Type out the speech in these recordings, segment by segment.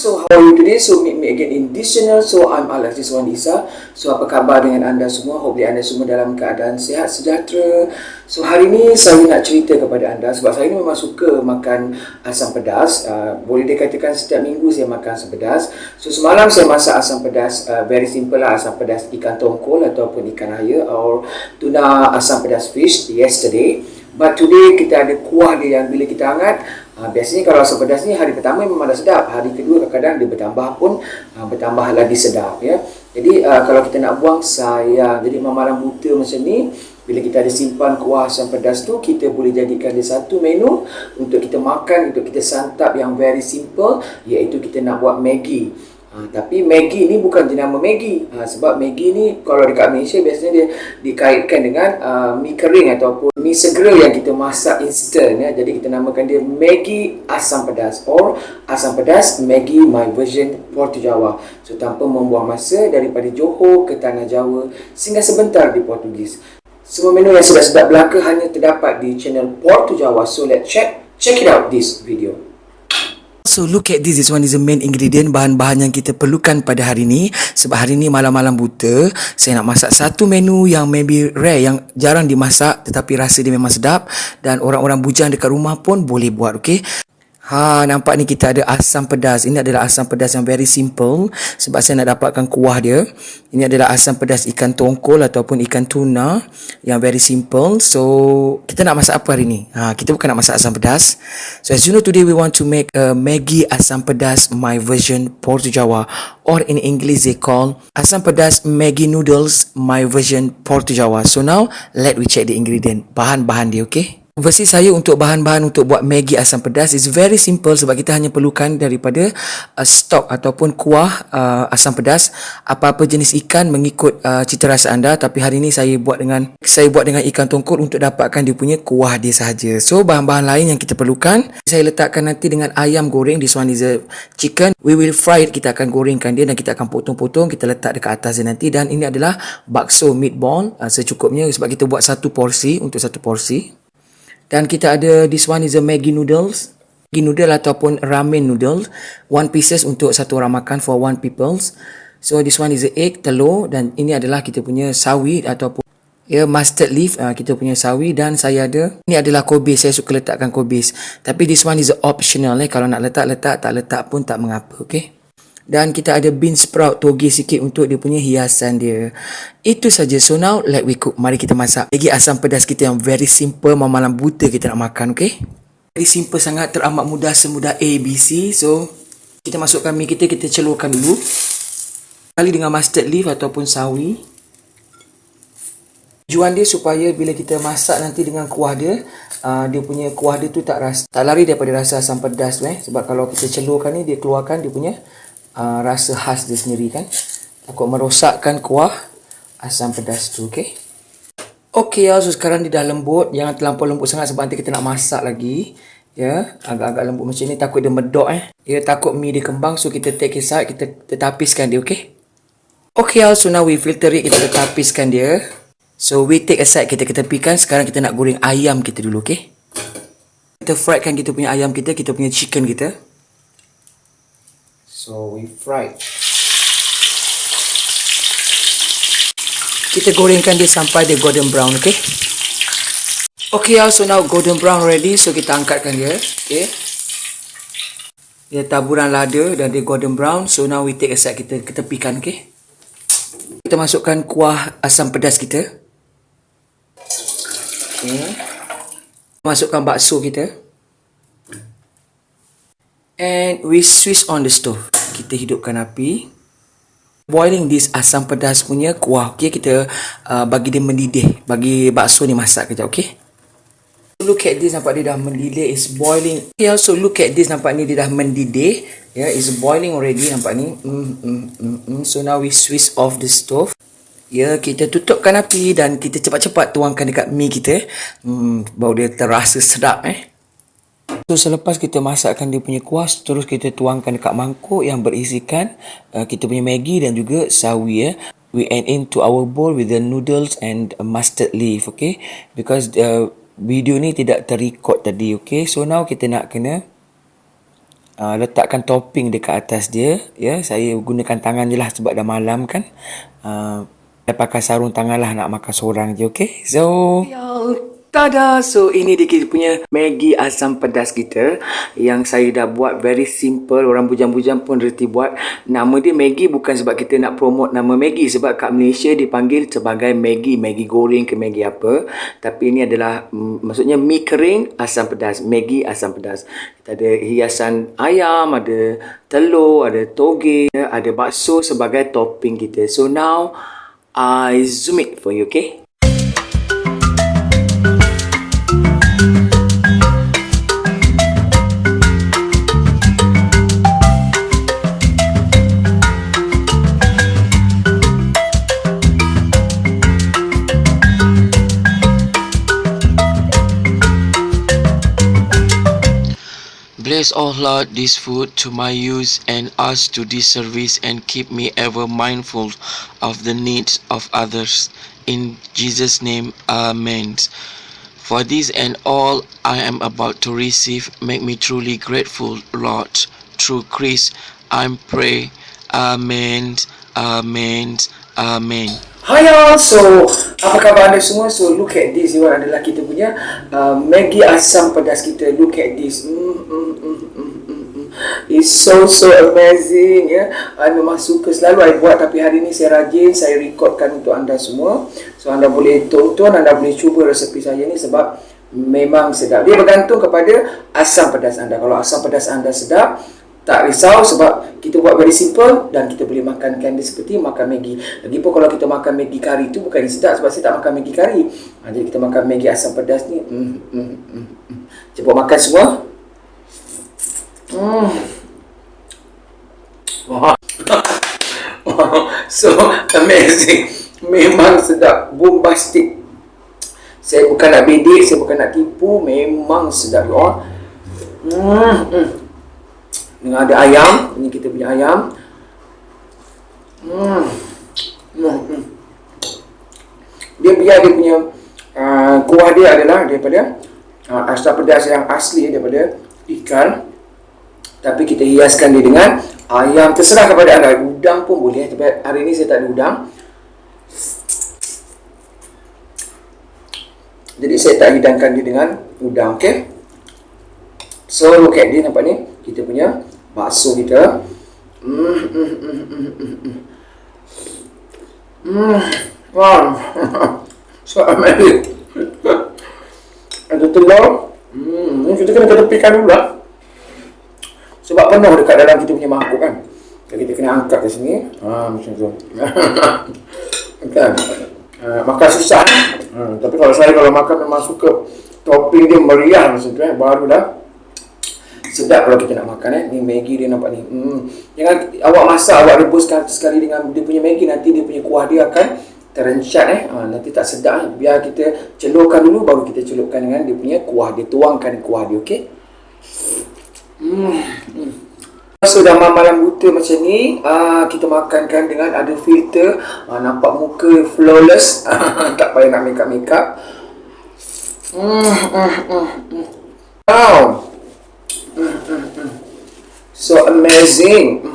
So how are you today? So meet me again in this channel. So I'm Alex Iswan Isa. So apa khabar dengan anda semua? Hopefully anda semua dalam keadaan sihat sejahtera. So hari ni saya nak cerita kepada anda sebab saya ni memang suka makan asam pedas. Boleh dikatakan setiap minggu saya makan asam pedas. So semalam saya masak asam pedas, very simple lah, asam pedas ikan tongkol ataupun ikan air or tuna asam pedas fish yesterday. But today kita ada kuah dia yang bila kita hangat, biasanya kalau asam pedas ni hari pertama memang dah sedap, hari kedua kadang-kadang dia bertambah pun bertambah lagi sedap ya. Jadi kalau kita nak buang sayang, jadi malam buta macam ni, bila kita ada simpan kuah asam pedas tu, kita boleh jadikan dia satu menu untuk kita makan, untuk kita santap yang very simple, iaitu kita nak buat Maggi. Tapi Maggi ni bukan jenama Maggi, sebab Maggi ni kalau dekat Malaysia biasanya dia dikaitkan dengan mi kering ataupun mi segera yang kita masak instant ya. Jadi kita namakan dia Maggi asam pedas or asam pedas Maggi my version Puerto Jawa. So tanpa membuang masa daripada Johor ke Tanah Jawa sehingga sebentar di Portugis. Semua menu yang sedap-sedap belaka hanya terdapat di channel Puerto Jawa. So let's check it out this video. So look at this one is the main ingredient, bahan-bahan yang kita perlukan pada hari ni. Sebab hari ni malam-malam buta, saya nak masak satu menu yang maybe rare, yang jarang dimasak tetapi rasa dia memang sedap dan orang-orang bujang dekat rumah pun boleh buat, okey. Nampak ni kita ada asam pedas. Ini adalah asam pedas yang very simple sebab saya nak dapatkan kuah dia. Ini adalah asam pedas ikan tongkol ataupun ikan tuna yang very simple. So kita nak masak apa hari ni? Kita bukan nak masak asam pedas. So as you know, today we want to make a Maggi asam pedas my version Puerto Jawa, or in English they call asam pedas Maggi noodles my version Puerto Jawa. So now let we check the ingredient, bahan-bahan dia, okay? Versi saya untuk bahan-bahan untuk buat Maggi asam pedas is very simple sebab kita hanya perlukan daripada stok ataupun kuah asam pedas, apa-apa jenis ikan mengikut cita rasa anda. Tapi hari ini saya buat dengan ikan tongkol untuk dapatkan dia punya kuah dia sahaja. So bahan-bahan lain yang kita perlukan, saya letakkan nanti dengan ayam goreng. This one is a chicken. We will fry it. Kita akan gorengkan dia dan kita akan potong-potong, kita letak dekat atas dia nanti. Dan ini adalah bakso meatball secukupnya sebab kita buat satu porsi untuk satu porsi. Dan kita ada this one is a Maggi noodles. Maggi noodle ataupun ramen noodles. 1 pieces untuk satu orang makan for 1 peoples. So this one is a egg, telur. Dan ini adalah kita punya sawi ataupun mustard leaf. Kita punya sawi. Dan saya ada, ini adalah kobis. Saya suka letakkan kobis. Tapi this one is a optional. Kalau nak letak, tak letak pun tak mengapa. Okay. Dan kita ada bean sprout, toge sikit untuk dia punya hiasan dia. Itu saja. So now let we cook. Mari kita masak Maggi asam pedas kita yang very simple, malam buta kita nak makan, okay? Very simple sangat, teramat mudah, semudah ABC. So kita masukkan mi kita celurkan dulu. Kali dengan mustard leaf ataupun sawi. Tujuan dia supaya bila kita masak nanti dengan kuah dia, dia punya kuah dia tu tak lari daripada rasa asam pedas tu. Sebab kalau kita celurkan ni, dia keluarkan dia punya rasa khas dia sendiri kan. Takut merosakkan kuah asam pedas tu, okay? Okay ya, so sekarang dia dah lembut. Jangan terlampau lembut sangat sebab nanti kita nak masak lagi. Ya, agak-agak lembut macam ni, takut dia medok takut mi dia kembang. So kita take aside, kita tapiskan dia, okay? Okay ya, so now we filter it, kita tapiskan dia. So we take aside, kita ketepikan. Sekarang kita nak goreng ayam kita dulu, okay? Kita frykan kita punya ayam kita punya chicken kita. So we fry. Kita gorengkan dia sampai dia golden brown, okay? Okay, so now golden brown ready. So kita angkatkan dia, okay? Dia taburan lada dan dia golden brown. So now we take aside, kita ketepikan, okay? Kita masukkan kuah asam pedas kita. Okay. Masukkan bakso kita. And we switch on the stove. Kita hidupkan api. Boiling this asam pedas punya kuah. Okay, kita bagi dia mendidih. Bagi bakso ni masak kejap, okay? Look at this, nampak dia dah mendidih. It's boiling. Okay, so look at this, nampak ni dia dah mendidih. Yeah, it's boiling already, nampak ni. So now we switch off the stove. Ya, kita tutupkan api dan kita cepat-cepat tuangkan dekat mi kita. Bau dia terasa sedap, So selepas kita masakkan dia punya kuah, terus kita tuangkan dekat mangkuk yang berisikan kita punya Maggi dan juga sawi. We add into our bowl with the noodles and mustard leaf, okay? Because video ni tidak terrecord tadi, okay? So now kita nak kena letakkan topping dekat atas dia. Ya, saya gunakan tangan je lah sebab dah malam kan. Saya pakai sarung tangan lah nak makan seorang je, okay? So, tada! So, ini dia kita punya Maggi asam pedas kita yang saya dah buat very simple. Orang bujang-bujang pun reti buat. Nama dia Maggi bukan sebab kita nak promote nama Maggi. Sebab kat Malaysia dipanggil sebagai Maggi. Maggi goreng ke Maggi apa. Tapi ini adalah, maksudnya mi kering asam pedas. Maggi asam pedas. Kita ada hiasan ayam, ada telur, ada toge, ada bakso sebagai topping kita. So, now, I zoom it for you, okay? Bless, O Lord, this food to my use and us to this service, and keep me ever mindful of the needs of others. In Jesus' name, Amen. For this and all I am about to receive, make me truly grateful, Lord. Through Christ, I pray. Amen. Amen. Amen. Hi y'all, so apa khabar anda semua? So look at this, ini adalah kita punya Maggi asam pedas kita. Look at this, it's so amazing ya. I memang suka, selalu I buat, tapi hari ni saya rajin, saya recordkan untuk anda semua. So anda boleh tonton, anda boleh cuba resepi saya ni sebab memang sedap. Dia bergantung kepada asam pedas anda. Kalau asam pedas anda sedap, tak risau sebab kita buat very simple dan kita boleh makankan dia seperti makan Maggi. Lagipun kalau kita makan Maggi kari tu bukan sedap sebab saya tak makan Maggi kari. Jadi kita makan Maggi asam pedas ni. Cepat makan semua. Wah. So amazing. Memang sedap, bombastic. Saya bukan nak bedek, saya bukan nak tipu, memang sedap ya. Dengan ada ayam, ini kita punya ayam. Dia biar dia punya kuah dia adalah daripada asam pedas yang asli daripada ikan. Tapi kita hiaskan dia dengan ayam. Terserah kepada anda. Udang pun boleh. Tapi hari ni saya tak ada udang. Jadi saya tak hidangkan dia dengan udang. Okay. So look at dia, nampak ni. Kita punya bakso kita. Wow. So amazing. Ada telur. Kita kena ketepikan dulu lah. Sebab penuh dekat dalam kita punya mangkuk kan. Jadi kita kena angkat ke sini. Macam tu. Kan? Makan susah. Tapi kalau saya makan memang suka topping dia meriah macam tu barulah sedap kalau kita nak makan. Ni Maggi dia nampak ni. Jangan awak masak, awak rebuskan sekali dengan dia punya Maggi, nanti dia punya kuah dia akan terencat nanti tak sedap. Biar kita celurkan dulu baru kita celupkan dengan dia punya kuah dia, tuangkan kuah dia, okey. So dah malam buta macam ni, kita makankan dengan ada filter, nampak muka flawless. Tak payah nak makeup. Wow. So amazing.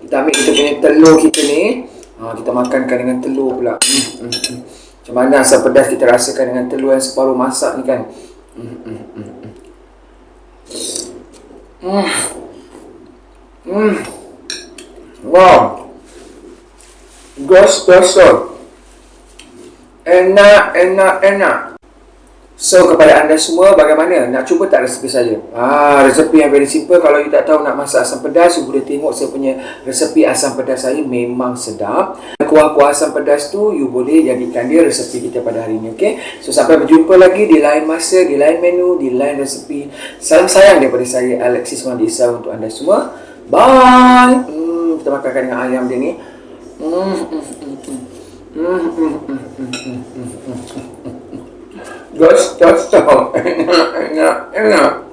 Kita ambil kita punya telur kita ni, kita makankan dengan telur pula. Macam mana asam pedas kita rasakan dengan telur yang separuh masak ni kan. Wow. Gosok. Enak. So kepada anda semua, bagaimana? Nak cuba tak resepi saya? Resepi yang very simple. Kalau you tak tahu nak masak asam pedas, you boleh tengok saya punya resepi asam pedas saya, memang sedap. Kuah-kuah asam pedas tu, you boleh jadikan dia resepi kita pada hari ini, okay? So sampai berjumpa lagi di lain masa, di lain menu, di lain resepi. Salam sayang daripada saya, Alexis Wandi Isa, untuk anda semua. Bye! Kita makankan dengan ayam dia ni. Gosok. Enak.